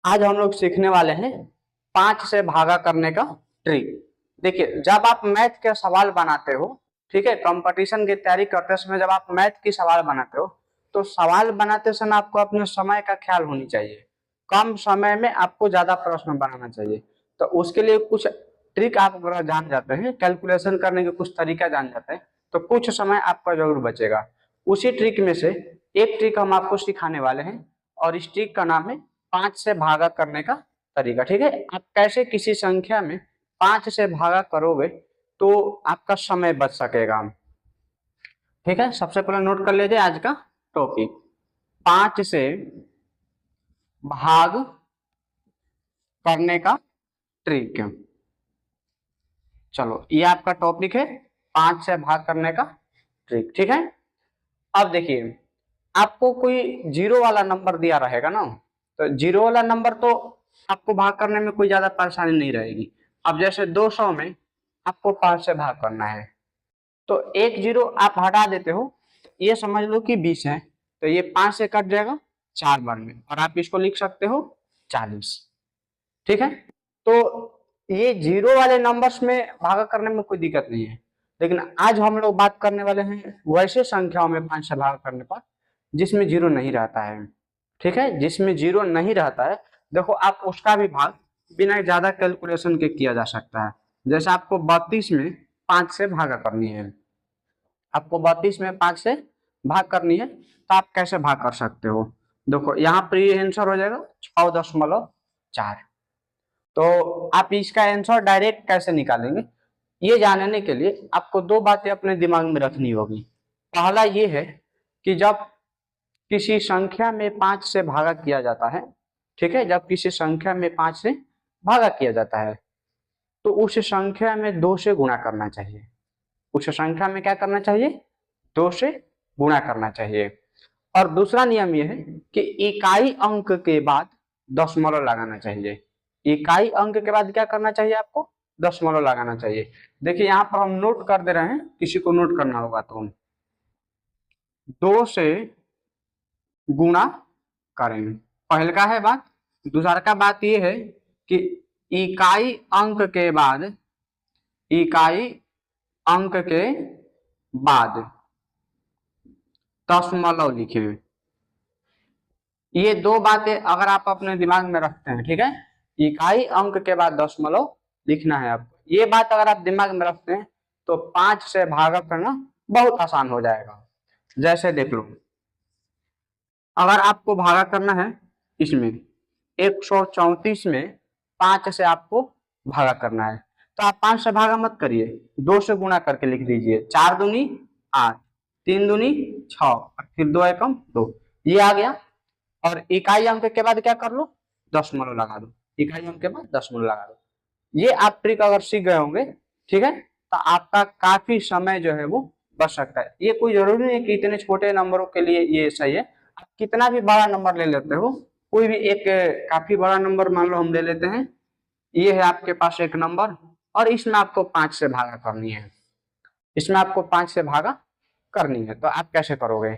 आज हम लोग सीखने वाले हैं 5 से भागा करने का ट्रिक। देखिए, जब आप मैथ के सवाल बनाते हो, ठीक है, कंपटीशन की तैयारी करते समय जब आप मैथ की सवाल बनाते हो, तो सवाल बनाते समय आपको अपने समय का ख्याल होनी चाहिए। कम समय में आपको ज्यादा प्रश्न बनाना चाहिए। तो उसके लिए कुछ ट्रिक आप अगर जान जाते हैं, कैलकुलेशन करने के कुछ तरीका जान जाते हैं, तो कुछ समय आपका जरूर बचेगा। उसी ट्रिक में से एक ट्रिक हम आपको सिखाने वाले हैं, और इस ट्रिक का नाम है 5 से भागा करने का तरीका। ठीक है, आप कैसे किसी संख्या में 5 से भागा करोगे तो आपका समय बच सकेगा। ठीक है, सबसे पहले नोट कर लीजिए आज का टॉपिक, 5 से भाग करने का ट्रिक। चलो, ये आपका टॉपिक है, 5 से भाग करने का ट्रिक। ठीक है, अब देखिए, आपको कोई जीरो वाला नंबर दिया रहेगा ना, तो जीरो वाला नंबर तो आपको भाग करने में कोई ज्यादा परेशानी नहीं रहेगी। अब जैसे 200 में आपको 5 से भाग करना है, तो एक जीरो आप हटा देते हो, ये समझ लो कि 20 है, तो ये 5 से कट जाएगा 4 बार में, और आप इसको लिख सकते हो 40। ठीक है, तो ये जीरो वाले नंबर्स में भागा करने में कोई दिक्कत नहीं है। लेकिन आज हम लोग बात करने वाले हैं वैसे संख्याओं में 5 से भाग करने पर जिसमें जीरो नहीं रहता है। ठीक है, जिसमें जीरो नहीं रहता है, देखो आप उसका भी भाग बिना ज्यादा कैलकुलेशन के किया जा सकता है। जैसे आपको 32 में 5 से भागा करनी है, आपको 32 में 5 से भाग करनी है, तो आप कैसे भाग कर सकते हो? देखो, यहाँ पर ये आंसर हो जाएगा 6.4। तो आप इसका आंसर डायरेक्ट कैसे निकालेंगे, ये जानने के लिए आपको दो बातें अपने दिमाग में रखनी होगी। पहला ये है कि जब किसी संख्या में 5 से भागा किया जाता है, ठीक है, जब किसी संख्या में 5 से भागा किया जाता है, तो उस संख्या में 2 से गुणा करना चाहिए। उस संख्या में क्या करना चाहिए? 2 से गुणा करना चाहिए। और दूसरा नियम यह है कि इकाई अंक के बाद दशमलव लगाना चाहिए। इकाई अंक के बाद क्या करना चाहिए? आपको दशमलव लगाना चाहिए। देखिए, यहाँ पर हम नोट कर दे रहे हैं, किसी को नोट करना होगा तो 2 से गुणा करें, पहल का है बात। दूसरा का बात यह है कि इकाई अंक के बाद, इकाई अंक के बाद दशमलव लिखें। ये दो बातें अगर आप अपने दिमाग में रखते हैं, ठीक है, इकाई अंक के बाद दशमलव लिखना है आपको, ये बात अगर आप दिमाग में रखते हैं तो 5 से भागा करना बहुत आसान हो जाएगा। जैसे देख लो, अगर आपको भागा करना है इसमें 134 में 5 से आपको भागा करना है, तो आप 5 से भागा मत करिए, 2 से गुणा करके लिख दीजिए। 4 दूनी 8, 3 दूनी 6, फिर 2 एकम 2, ये आ गया। और इकाई अंक के बाद क्या कर लो? दशमलव लगा दो। इकाई अंक के बाद दशमलव लगा दो। ये आप ट्रिक अगर सीख गए होंगे, ठीक है, तो आपका काफी समय जो है वो बच सकता है। ये कोई जरूरी नहीं है कि इतने छोटे नंबरों के लिए ये सही है। आप कितना भी बड़ा नंबर ले लेते हो, कोई भी एक काफी बड़ा नंबर मान लो हम ले लेते हैं, ये है आपके पास एक नंबर, और इसमें आपको 5 से भागा करनी है, इसमें आपको 5 से भागा करनी है, तो आप कैसे करोगे?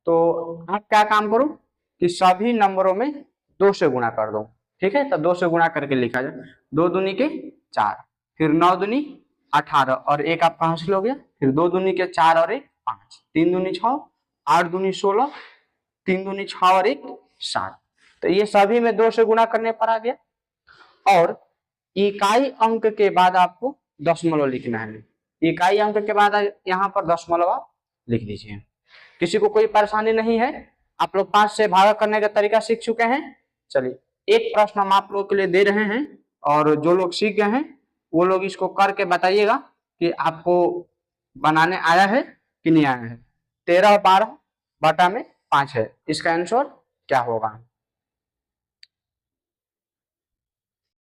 तो आप क्या काम करो कि सभी नंबरों में 2 से गुणा कर दो। ठीक है, तो 2 से गुणा करके लिखा जाए, 2 दूनी के 4, फिर 9 दूनी 18, और एक आपका हासिल हो गया, फिर 2 दूनी के 4 और 1 5, 3 दूनी 6, 8 दूनी 16, 3 दूनी 6 और 1 7। तो ये सभी में 2 से गुणा करने पर आ गया। और इकाई अंक के बाद आपको दशमलव लिखना है। इकाई अंक के बाद यहाँ पर दशमलव आप लिख दीजिए। किसी को कोई परेशानी नहीं है? आप लोग 5 से भागा करने का तरीका सीख चुके हैं। चलिए, एक प्रश्न हम आप लोगों के लिए दे रहे हैं, और जो लोग सीख गए हैं वो लोग इसको करके बताइएगा कि आपको बनाने आया है कि नहीं आया है। 13 और 12 बटा में 5 है, इसका आंसर क्या होगा?